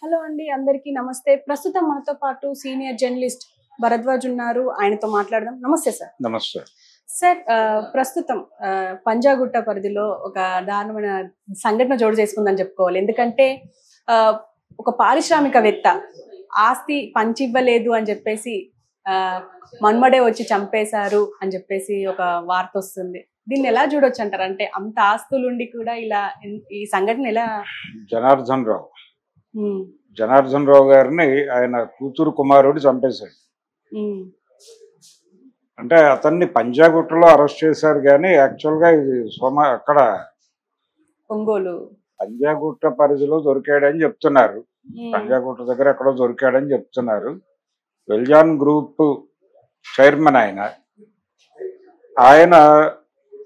Hello అండి, అందరికీ నమస్తే. ప్రస్తుతం మనతో పాటు సీనియర్ జర్నలిస్ట్ భరద్వాజ్ ఉన్నారు. ఆయనతో మాట్లాడదాం. నమస్తే సార్. నమస్తే. సార్, ప్రస్తుతం పంజాగుట్ట పరిధిలో ఒక దారుణమైన సంఘటన చోటు చేసుకుందని చెప్పుకోవాలి. ఎందుకంటే ఒక పారిశ్రామికవేత్త ఆస్తి పంచివ్వలేదు అని చెప్పేసి మన్మడే వచ్చి చంపేశారు అని చెప్పేసి ఒక వార్త వస్తుంది. దీన్ని ఎలా చూడొచ్చు అంటారు? అంటే అంత ఆస్తులుండి కూడా ఇలా ఈ సంఘటన ఎలా? జనార్దన్ రావు గారిని ఆయన కూతురు కుమారుడు చంపేశాడు. అంటే అతన్ని పంజాగుట్టలో అరెస్ట్ చేశారు, కానీ యాక్చువల్గా ఇది అక్కడ ఒంగోలు పంజాగుట్ట పరిధిలో దొరికాడని చెప్తున్నారు. పంజాగుట్ట దగ్గర ఎక్కడో దొరికాడని చెప్తున్నారు. వెల్జాన్ గ్రూప్ చైర్మన్ ఆయన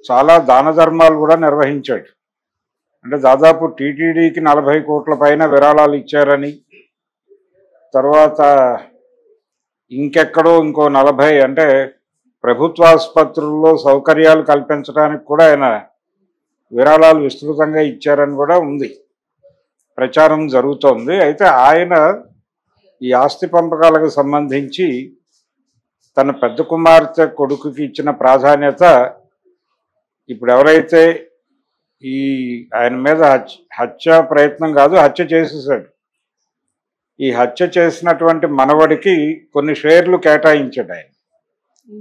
చాలా దాన ధర్మాలు కూడా నిర్వహించాడు. అంటే దాదాపు టీటీడీకి 40 కోట్ల పైన విరాళాలు ఇచ్చారని, తర్వాత ఇంకెక్కడో ఇంకో 40 అంటే ప్రభుత్వ ఆసుపత్రుల్లో సౌకర్యాలు కల్పించడానికి కూడా ఆయన విరాళాలు విస్తృతంగా ఇచ్చారని కూడా ఉంది, ప్రచారం జరుగుతోంది. అయితే ఆయన ఈ ఆస్తి పంపకాలకు సంబంధించి తన పెద్ద కుమార్తె కొడుకుకి ఇచ్చిన ప్రాధాన్యత ఇప్పుడు ఎవరైతే ఆయన మీద హత్య ప్రయత్నం కాదు, హత్య చేసేసాడు. ఈ హత్య చేసినటువంటి మనవడికి కొన్ని షేర్లు కేటాయించాడు ఆయన.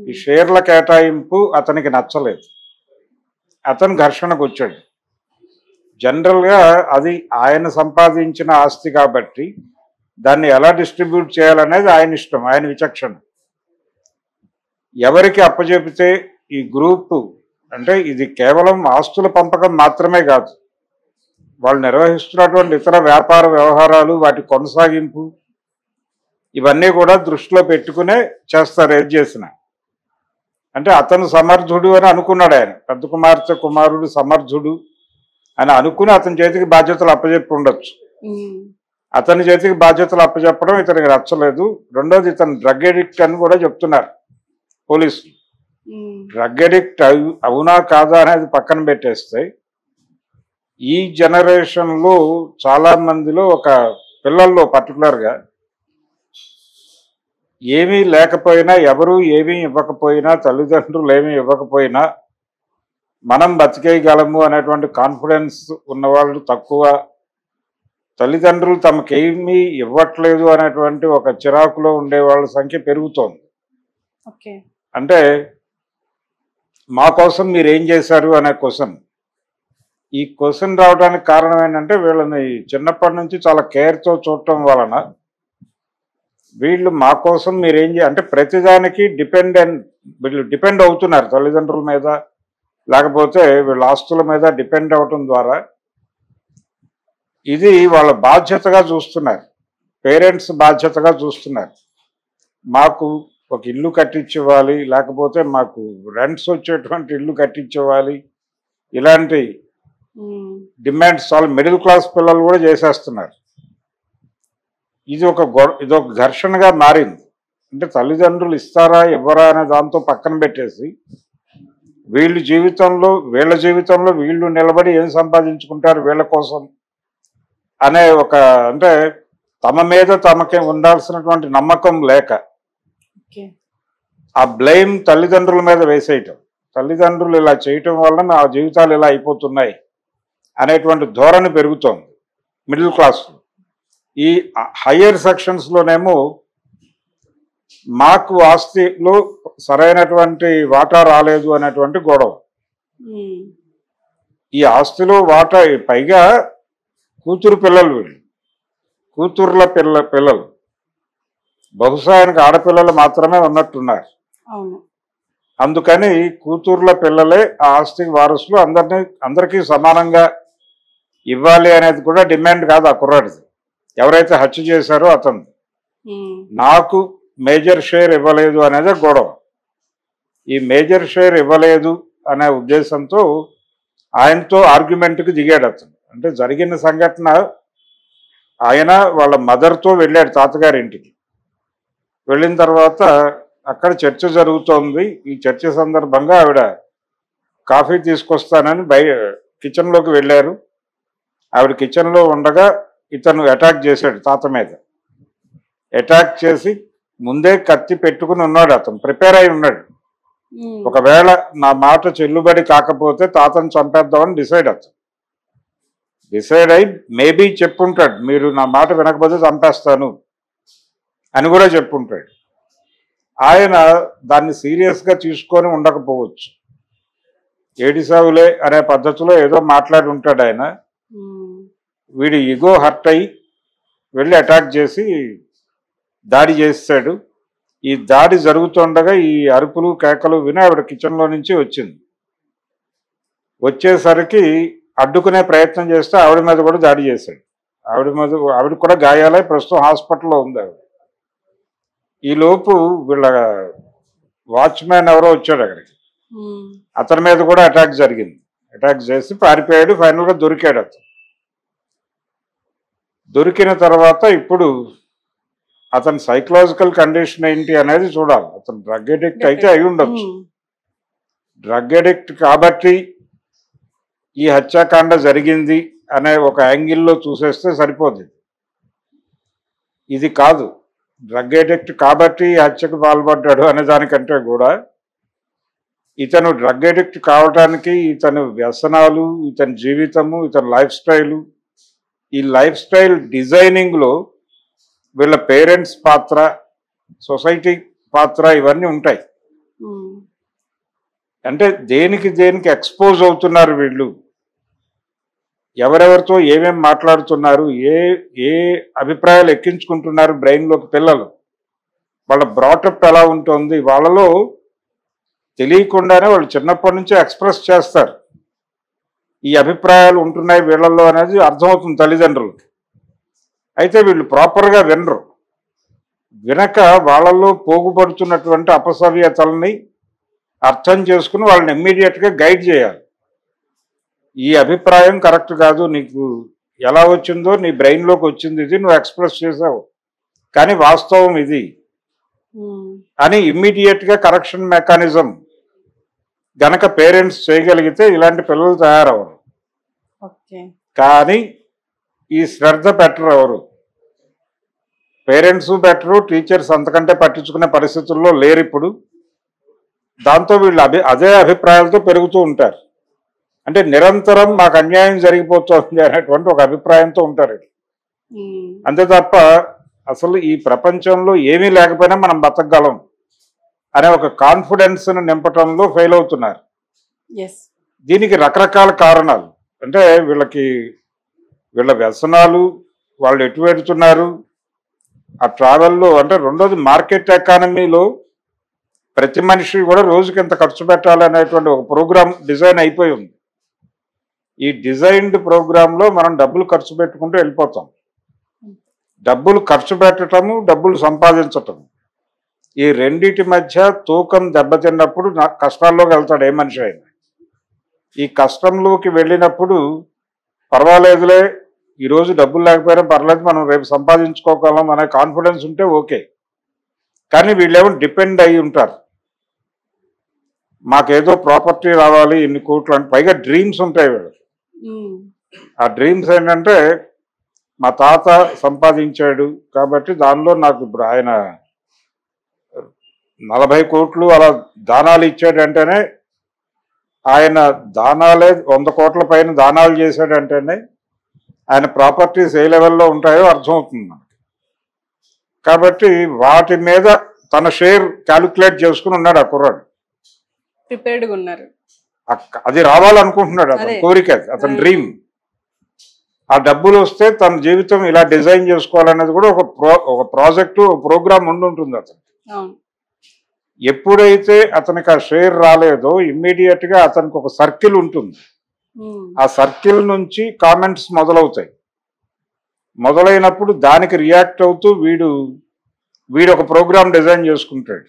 ఈ షేర్ల కేటాయింపు అతనికి నచ్చలేదు, అతను ఘర్షణకు వచ్చాడు. జనరల్గా అది ఆయన సంపాదించిన ఆస్తి కాబట్టి దాన్ని ఎలా డిస్ట్రిబ్యూట్ చేయాలనేది ఆయన ఇష్టం, ఆయన విచక్షణ. ఎవరికి అప్పచెపితే ఈ గ్రూపు, అంటే ఇది కేవలం ఆస్తుల పంపకం మాత్రమే కాదు, వాళ్ళు నిర్వహిస్తున్నటువంటి ఇతర వ్యాపార వ్యవహారాలు, వాటి కొనసాగింపు, ఇవన్నీ కూడా దృష్టిలో పెట్టుకునే చేస్తారు. ఏది చేసినా అంటే అతను సమర్థుడు అని అనుకున్నాడు ఆయన, పెద్ద కుమార్తె కుమారుడు సమర్థుడు అని అనుకుని అతని చేతికి బాధ్యతలు అప్పచెప్పి ఉండొచ్చు. అతని చేతికి బాధ్యతలు అప్పచెప్పడం ఇతనికి నచ్చలేదు. రెండోది, ఇతను డ్రగ్ ఎడిక్ట్ అని కూడా చెప్తున్నారు పోలీసులు. డ్రగ్ ఎడిక్ట్ అవునా కాదా అనేది పక్కన పెట్టేస్తే, ఈ జనరేషన్లో చాలా మందిలో, ఒక పిల్లల్లో పర్టికులర్గా ఏమీ లేకపోయినా, ఎవరు ఏమీ ఇవ్వకపోయినా, తల్లిదండ్రులు ఏమీ ఇవ్వకపోయినా మనం బతికేయగలము అనేటువంటి కాన్ఫిడెన్స్ ఉన్నవాళ్ళు తక్కువ. తల్లిదండ్రులు తమకేమీ ఇవ్వట్లేదు అనేటువంటి ఒక చిరాకులో ఉండే వాళ్ళ సంఖ్య పెరుగుతోంది. అంటే మా కోసం మీరు ఏం చేశారు అనే క్వశ్చన్. ఈ క్వశ్చన్ రావడానికి కారణం ఏంటంటే, వీళ్ళని చిన్నప్పటి నుంచి చాలా కేర్తో చూడటం వలన వీళ్ళు మా కోసం మీరేం అంటే ప్రతిదానికి వీళ్ళు డిపెండ్ అవుతున్నారు తల్లిదండ్రుల మీద, లేకపోతే వీళ్ళ ఆస్తుల మీద డిపెండ్ అవటం ద్వారా ఇది వాళ్ళ బాధ్యతగా చూస్తున్నారు, పేరెంట్స్ బాధ్యతగా చూస్తున్నారు. మాకు ఒక ఇల్లు కట్టించివ్వాలి, లేకపోతే మాకు రెంట్స్ వచ్చేటువంటి ఇల్లు కట్టించివ్వాలి, ఇలాంటి డిమాండ్స్ చాలా మిడిల్ క్లాస్ పిల్లలు కూడా చేసేస్తున్నారు. ఇదొక ఘర్షణగా మారింది. అంటే తల్లిదండ్రులు ఇస్తారా ఇవ్వరా అనే దాంతో పక్కన పెట్టేసి వీళ్ళ జీవితంలో వీళ్ళు నిలబడి ఏం సంపాదించుకుంటారు వీళ్ళ కోసం అనే ఒక, అంటే తమ మీద తమకే ఉండాల్సినటువంటి నమ్మకం లేక ఆ బ్లేమ్ తల్లిదండ్రుల మీద వేసేయటం, తల్లిదండ్రులు ఇలా చేయటం వల్ల నా జీవితాలు ఇలా అయిపోతున్నాయి అనేటువంటి ధోరణి పెరుగుతోంది మిడిల్ క్లాస్లో. ఈ హయ్యర్ సెక్షన్స్లోనేమో మాకు ఆస్తిలో సరైనటువంటి వాటా రాలేదు అనేటువంటి గొడవ. ఈ ఆస్తిలో వాటా, పైగా కూతురు పిల్లలు, వీళ్ళు కూతుర్ల పిల్లలు, బహుశా ఆయనకు ఆడపిల్లలు మాత్రమే ఉన్నట్టున్నారు. అందుకని కూతుర్ల పిల్లలే ఆ ఆస్తికి వారసులు, అందరికీ సమానంగా ఇవ్వాలి అనేది కూడా డిమాండ్ కాదు ఆ కుర్రాడిది, ఎవరైతే హత్య చేశారో అతను. నాకు మేజర్ షేర్ ఇవ్వలేదు అనేది గొడవ. ఈ మేజర్ షేర్ ఇవ్వలేదు అనే ఉద్దేశంతో ఆయనతో ఆర్గ్యుమెంట్కి దిగాడు అతను. అంటే జరిగిన సంఘటన, ఆయన వాళ్ళ మదర్తో వెళ్ళాడు తాతగారింటికి. వెళ్ళిన తర్వాత అక్కడ చర్చ జరుగుతోంది. ఈ చర్చ సందర్భంగా ఆవిడ కాఫీ తీసుకొస్తానని కిచెన్లోకి వెళ్ళారు. ఆవిడ కిచెన్లో ఉండగా ఇతను అటాక్ చేశాడు తాత మీద. అటాక్ చేసి ముందే కత్తి పెట్టుకుని ఉన్నాడు, అతను ప్రిపేర్ అయి ఉన్నాడు. ఒకవేళ నా మాట చెల్లుబడి కాకపోతే తాతను చంపేద్దామని డిసైడ్ అయి మేబీ చెప్పుంటాడు, మీరు నా మాట వినకపోతే చంపేస్తాను అని కూడా చెప్పుంటాడు. ఆయన దాన్ని సీరియస్గా తీసుకొని ఉండకపోవచ్చు, ఏడిసావులే అనే పద్ధతిలో ఏదో మాట్లాడి ఉంటాడు ఆయన. వీడి ఈగో హర్ట్ అయ్యి వెళ్ళి అటాక్ చేసి దాడి చేస్తాడు. ఈ దాడి జరుగుతుండగా ఈ అరుపులు కేకలు విని ఆవిడ కిచెన్లో నుంచి వచ్చింది. వచ్చేసరికి అడ్డుకునే ప్రయత్నం చేస్తే ఆవిడ మీద కూడా దాడి చేశాడు. ఆవిడ కూడా గాయాలై ప్రస్తుతం హాస్పిటల్లో ఉంది ఆవిడ. ఈలోపు వీళ్ళ వాచ్మ్యాన్ ఎవరో వచ్చాడు అక్కడికి, అతని మీద కూడా అటాక్ జరిగింది. అటాక్ చేసి పారిపోయాడు. ఫైనల్గా దొరికాడు. అతను దొరికిన తర్వాత ఇప్పుడు అతని సైకలాజికల్ కండిషన్ ఏంటి అనేది చూడాలి. అతను డ్రగ్ అడిక్ట్ అయితే అయి ఉండొచ్చు. డ్రగ్ అడిక్ట్ కాబట్టి ఈ హత్యాకాండ జరిగింది అనే ఒక యాంగిల్లో చూసేస్తే సరిపోతుంది. ఇది కాదు, డ్రగ్ అడిక్ట్ కాబట్టి హత్యకు పాల్పడ్డాడు అనే దానికంటే కూడా ఇతను డ్రగ్ అడిక్ట్ కావడానికి ఇతని వ్యసనాలు, ఇతని జీవితము, ఇతని లైఫ్ స్టైలు, ఈ లైఫ్ స్టైల్ డిజైనింగ్లో వీళ్ళ పేరెంట్స్ పాత్ర, సొసైటీ పాత్ర ఇవన్నీ ఉంటాయి. అంటే దేనికి ఎక్స్పోజ్ అవుతున్నారు వీళ్ళు, ఎవరెవరితో ఏమేమి మాట్లాడుతున్నారు, ఏ అభిప్రాయాలు ఎక్కించుకుంటున్నారు బ్రెయిన్లోకి పిల్లలు, వాళ్ళ బ్రాటప్ ఎలా ఉంటుంది, వాళ్ళలో తెలియకుండానే వాళ్ళు చిన్నప్పటి నుంచే ఎక్స్ప్రెస్ చేస్తారు. ఈ అభిప్రాయాలు ఉంటున్నాయి వీళ్ళల్లో అనేది అర్థమవుతుంది తల్లిదండ్రులకి. అయితే వీళ్ళు ప్రాపర్గా వినరు. వినక వాళ్ళల్లో పోగుపడుతున్నటువంటి అపసవ్యతల్ని అర్థం చేసుకుని వాళ్ళని ఇమ్మీడియట్గా గైడ్ చేయాలి. ఈ అభిప్రాయం కరెక్ట్ కాదు, నీకు ఎలా వచ్చిందో నీ బ్రెయిన్లోకి వచ్చింది, ఇది నువ్వు ఎక్స్ప్రెస్ చేసావు, కానీ వాస్తవం ఇది అని ఇమ్మీడియట్గా కరెక్షన్ మెకానిజం గనక పేరెంట్స్ చేయగలిగితే ఇలాంటి పిల్లలు తయారవరు. కానీ ఈ శ్రద్ధ పెట్టరు ఎవరు, పేరెంట్స్ బెటరు, టీచర్స్ అంతకంటే పట్టించుకునే పరిస్థితుల్లో లేరు ఇప్పుడు. దాంతో వీళ్ళు అదే అభిప్రాయాలతో పెరుగుతూ ఉంటారు. అంటే నిరంతరం మాకు అన్యాయం జరిగిపోతుంది అనేటువంటి ఒక అభిప్రాయంతో ఉంటారు. అంతే తప్ప అసలు ఈ ప్రపంచంలో ఏమీ లేకపోయినా మనం బతకగలం అనే ఒక కాన్ఫిడెన్స్ను నింపటంలో ఫెయిల్ అవుతున్నారు. దీనికి రకరకాల కారణాలు, అంటే వీళ్ళ వ్యసనాలు, వాళ్ళు ఎటు వెళ్తున్నారు, ఆ ట్రావెల్లో, అంటే రెండోది మార్కెట్ ఎకానమీలో ప్రతి మనిషి కూడా రోజుకి ఎంత ఖర్చు పెట్టాలనేటువంటి ఒక ప్రోగ్రామ్ డిజైన్ అయిపోయి ఉంది. ఈ డిజైన్డ్ ప్రోగ్రాంలో మనం డబ్బులు ఖర్చు పెట్టుకుంటూ వెళ్ళిపోతాం. డబ్బులు ఖర్చు పెట్టడము, డబ్బులు సంపాదించటం, ఈ రెండిటి మధ్య తూకం దెబ్బతిన్నప్పుడు కష్టాల్లోకి వెళ్తాడు ఏ మనిషి అయినా. ఈ కష్టంలోకి వెళ్ళినప్పుడు పర్వాలేదులే, ఈరోజు డబ్బులు లేకపోయినా పర్లేదు, మనం రేపు సంపాదించుకోగలం అనే కాన్ఫిడెన్స్ ఉంటే ఓకే. కానీ వీళ్ళేమో డిపెండ్ అయి ఉంటారు, మాకేదో ప్రాపర్టీ రావాలి, ఇన్ని కోట్లు అంటే. పైగా డ్రీమ్స్ ఉంటాయి వీళ్ళకి. ఆ డ్రీమ్స్ ఏంటంటే మా తాత సంపాదించాడు కాబట్టి దానిలో నాకు ఇప్పుడు ఆయన 40 కోట్లు అలా దానాలు ఇచ్చాడంటేనే, ఆయన దానాలే 100 కోట్ల పైన దానాలు చేశాడంటేనే ఆయన ప్రాపర్టీస్ ఏ లెవెల్లో ఉంటాయో అర్థమవుతుంది మనకి. కాబట్టి వాటి మీద తన షేర్ క్యాలిక్యులేట్ చేసుకుని ఉన్నాడు ఆ కుర్రాడు, ప్రిపేర్డ్గా ఉన్నారు. అది రావాలనుకుంటున్నాడు, అతని కోరిక, అతని డ్రీమ్. ఆ డబ్బులు వస్తే తన జీవితం ఇలా డిజైన్ చేసుకోవాలనేది కూడా ఒక ప్రాజెక్టు, ప్రోగ్రామ్ ఉంటుంది అతను. ఎప్పుడైతే అతనికి ఆ షేర్ రాలేదో ఇమ్మీడియట్గా అతనికి ఒక సర్కిల్ ఉంటుంది. ఆ సర్కిల్ నుంచి కామెంట్స్ మొదలవుతాయి. మొదలైనప్పుడు దానికి రియాక్ట్ అవుతూ వీడు ఒక ప్రోగ్రామ్ డిజైన్ చేసుకుంటాడు.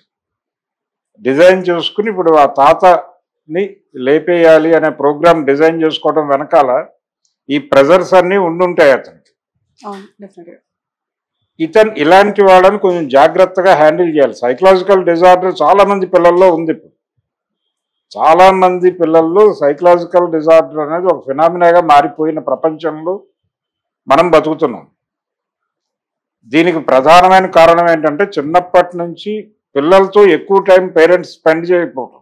డిజైన్ చేసుకుని ఇప్పుడు ఆ తాతని లేపేయాలి అనే ప్రోగ్రామ్ డిజైన్ చేసుకోవడం వెనకాల ఈ ప్రెజర్స్ అన్నీ ఉండుంటాయి అతనికి. ఇతను ఇలాంటి వాళ్ళని కొంచెం జాగ్రత్తగా హ్యాండిల్ చేయాలి. సైకలాజికల్ డిజార్డర్ చాలా మంది పిల్లల్లో ఉంది. ఇప్పుడు చాలా మంది పిల్లల్లో సైకలాజికల్ డిజార్డర్ అనేది ఒక ఫినామినాగా మారిపోయిన ప్రపంచంలో మనం బతుకుతున్నాం. దీనికి ప్రధానమైన కారణం ఏంటంటే చిన్నప్పటి నుంచి పిల్లలతో ఎక్కువ టైం పేరెంట్స్ స్పెండ్ చేయకపోవడం,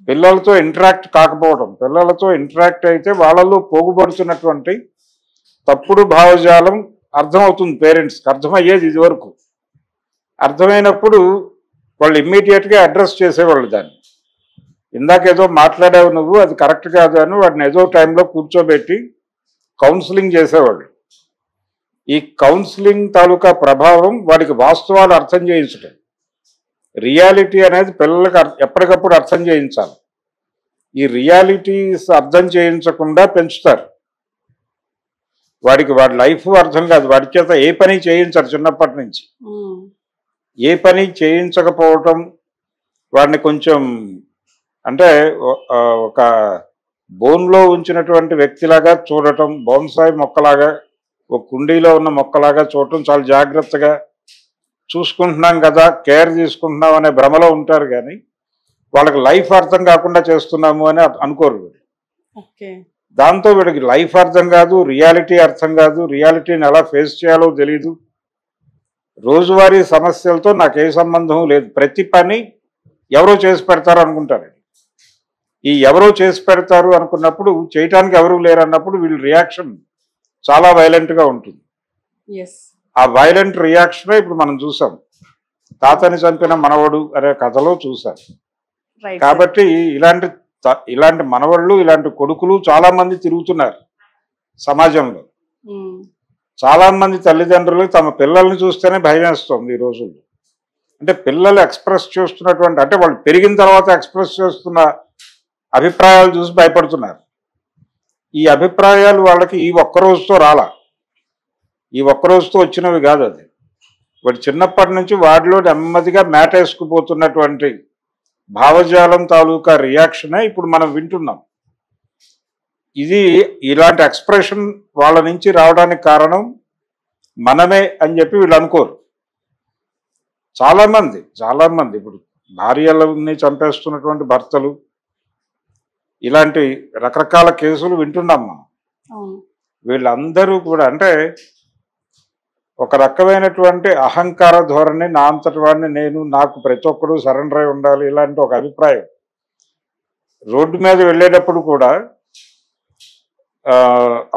పిల్లలతో ఇంటరాక్ట్ కాకపోవడం. పిల్లలతో ఇంటరాక్ట్ అయితే వాళ్ళలో పోగుపడుతున్నటువంటి తప్పుడు భావజాలం అర్థమవుతుంది. పేరెంట్స్కి అర్థమయ్యేది ఇదివరకు. అర్థమైనప్పుడు వాళ్ళు ఇమ్మీడియట్గా అడ్రస్ చేసేవాళ్ళు దాన్ని. ఇందాకేదో మాట్లాడావు నువ్వు, అది కరెక్ట్ కాదు అని వాడిని ఏదో టైంలో కూర్చోబెట్టి కౌన్సిలింగ్ చేసేవాళ్ళు. ఈ కౌన్సిలింగ్ తాలూకా ప్రభావం వాడికి వాస్తవాలు అర్థం చేయించడం. రియాలిటీ అనేది పిల్లలకు ఎప్పటికప్పుడు అర్థం చేయించాలి. ఈ రియాలిటీస్ అర్థం చేయించకుండా పెంచుతారు. వాడి లైఫ్ అర్థం కాదు, వాడి చేత ఏ పని చేయించరు. చిన్నప్పటి నుంచి ఏ పని చేయించకపోవటం వాడిని కొంచెం అంటే ఒక బోన్లో ఉంచినటువంటి వ్యక్తిలాగా చూడటం, బోన్సాయి మొక్కలాగా, ఒక కుండీలో ఉన్న మొక్కలాగా చూడటం, చాలా జాగ్రత్తగా చూసుకుంటున్నాం కదా, కేర్ తీసుకుంటున్నాం అనే భ్రమలో ఉంటారు. కానీ వాళ్ళకి లైఫ్ అర్థం కాకుండా చేస్తున్నాము అని అనుకోరు. దాంతో వీడికి లైఫ్ అర్థం కాదు, రియాలిటీ అర్థం కాదు, రియాలిటీని ఎలా ఫేస్ చేయాలో తెలీదు. రోజువారీ సమస్యలతో నాకు ఏ సంబంధం లేదు, ప్రతి పని ఎవరో చేసి పెడతారు అనుకుంటారు. ఈ ఎవరో చేసి పెడతారు అనుకున్నప్పుడు చేయటానికి ఎవరు లేరు అన్నప్పుడు వీళ్ళ రియాక్షన్ చాలా వైలెంట్గా ఉంటుంది. ఆ వైలెంట్ రియాక్షనే ఇప్పుడు మనం చూసాం. తాతని చంపిన మనవడు అనే కథలో చూసాం. కాబట్టి ఇలాంటి మనవళ్ళు, ఇలాంటి కొడుకులు చాలా మంది తిరుగుతున్నారు సమాజంలో. చాలా మంది తల్లిదండ్రులు తమ పిల్లల్ని చూస్తేనే భయం వేస్తుంది ఈ రోజుల్లో. అంటే పిల్లలు ఎక్స్ప్రెస్ చేస్తున్నటువంటి, అంటే వాళ్ళు పెరిగిన తర్వాత ఎక్స్ప్రెస్ చేస్తున్న అభిప్రాయాలు చూసి భయపడుతున్నారు. ఈ అభిప్రాయాలు వాళ్ళకి ఈ ఒక్కరోజుతో రాలా, ఈ ఒక్కరోజుతో వచ్చినవి కాదు. అది వాడు చిన్నప్పటి నుంచి వాడిలో నెమ్మదిగా మేటేసుకుపోతున్నటువంటి భావజాలం తాలూకా రియాక్షనే ఇప్పుడు మనం వింటున్నాం. ఇది ఇలాంటి ఎక్స్ప్రెషన్ వాళ్ళ నుంచి రావడానికి కారణం మనమే అని చెప్పి వీళ్ళు అనుకోరు. చాలామంది ఇప్పుడు భార్యలని చంపేస్తున్నటువంటి భర్తలు, ఇలాంటి రకరకాల కేసులు వింటున్నాం మనం. వీళ్ళందరూ కూడా అంటే ఒక రకమైనటువంటి అహంకార ధోరణి, నా అంతటి వాడిని నేను, నాకు ప్రతి ఒక్కరూ సరెండర్ అయి ఉండాలి, ఇలాంటి ఒక అభిప్రాయం. రోడ్డు మీద వెళ్ళేటప్పుడు కూడా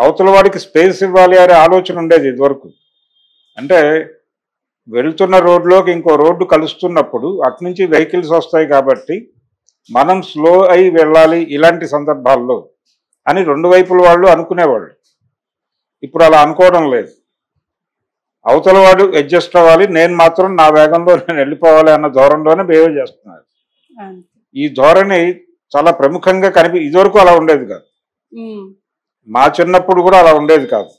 అవతల వాడికి స్పేస్ ఇవ్వాలి అనే ఆలోచన ఉండేది ఇదివరకు. అంటే వెళ్తున్న రోడ్లోకి ఇంకో రోడ్డు కలుస్తున్నప్పుడు అట్నుంచి వెహికల్స్ వస్తాయి కాబట్టి మనం స్లో అయి వెళ్ళాలి ఇలాంటి సందర్భాల్లో అని రెండు వైపుల వాళ్ళు అనుకునేవాళ్ళు. ఇప్పుడు అలా అనుకోవడం లేదు. అవతల వాడు అడ్జస్ట్ అవ్వాలి, నేను మాత్రం నా వేగంలో నేను వెళ్ళిపోవాలి అన్న ధోరణిలోనే బిహేవ్ చేస్తున్నారు. ఈ ధోరణి చాలా ప్రముఖంగా ఇదివరకు అలా ఉండేది కాదు. మా చిన్నప్పుడు కూడా అలా ఉండేది కాదు.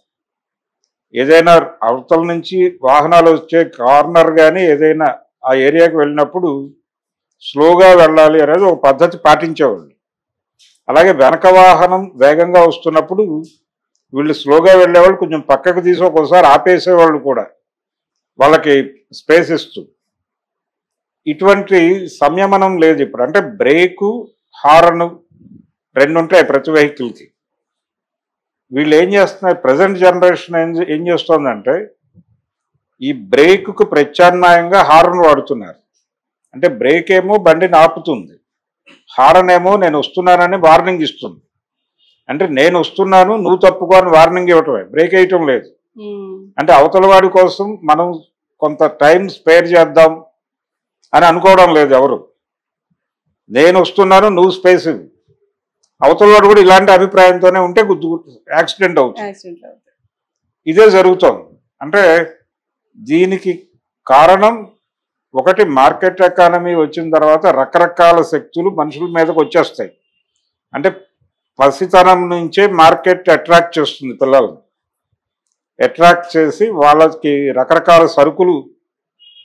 ఏదైనా అవతల నుంచి వాహనాలు వచ్చే కార్నర్ కానీ ఏదైనా ఆ ఏరియాకి వెళ్ళినప్పుడు స్లోగా వెళ్ళాలి అనేది ఒక పద్ధతి పాటించేవాళ్ళు. అలాగే వెనక వాహనం వేగంగా వస్తున్నప్పుడు వీళ్ళు స్లోగా వెళ్ళేవాళ్ళు కొంచెం పక్కకు తీసి ఒక్కోసారి ఆపేసేవాళ్ళు కూడా, వాళ్ళకి స్పేస్ ఇస్తూ. ఇటువంటి సంయమనం లేదు ఇప్పుడు. అంటే బ్రేకు, హారను రెండు ఉంటాయి ప్రతి వెహికల్కి. వీళ్ళు ఏం చేస్తున్నారు, ప్రజెంట్ జనరేషన్ ఏం చేస్తోందంటే ఈ బ్రేకుకు ప్రత్యామ్నాయంగా హారన్ వాడుతున్నారు. అంటే బ్రేక్ ఏమో బండిని ఆపుతుంది, హారన్ ఏమో నేను వస్తున్నానని వార్నింగ్ ఇస్తుంది. అంటే నేను వస్తున్నాను నువ్వు తప్పుకో అని వార్నింగ్ ఇవ్వటమే, బ్రేక్ వేయటం లేదు. అంటే అవతల వాడి కోసం మనం కొంత టైం స్పేర్ చేద్దాం అని అనుకోవడం లేదు ఎవరు. నేను వస్తున్నాను నువ్వు స్పేస్ ఇవ్వు. అవతల వాడు కూడా ఇలాంటి అభిప్రాయంతోనే ఉంటే యాక్సిడెంట్ అవుతుంది. ఇదే జరుగుతోంది. అంటే దీనికి కారణం ఒకటి, మార్కెట్ ఎకానమీ వచ్చిన తర్వాత రకరకాల శక్తులు మనుషుల మీదకి వచ్చేస్తాయి. అంటే పసితనం నుంచే మార్కెట్ అట్రాక్ట్ చేస్తుంది పిల్లల్ని. అట్రాక్ట్ చేసి వాళ్ళకి రకరకాల సరుకులు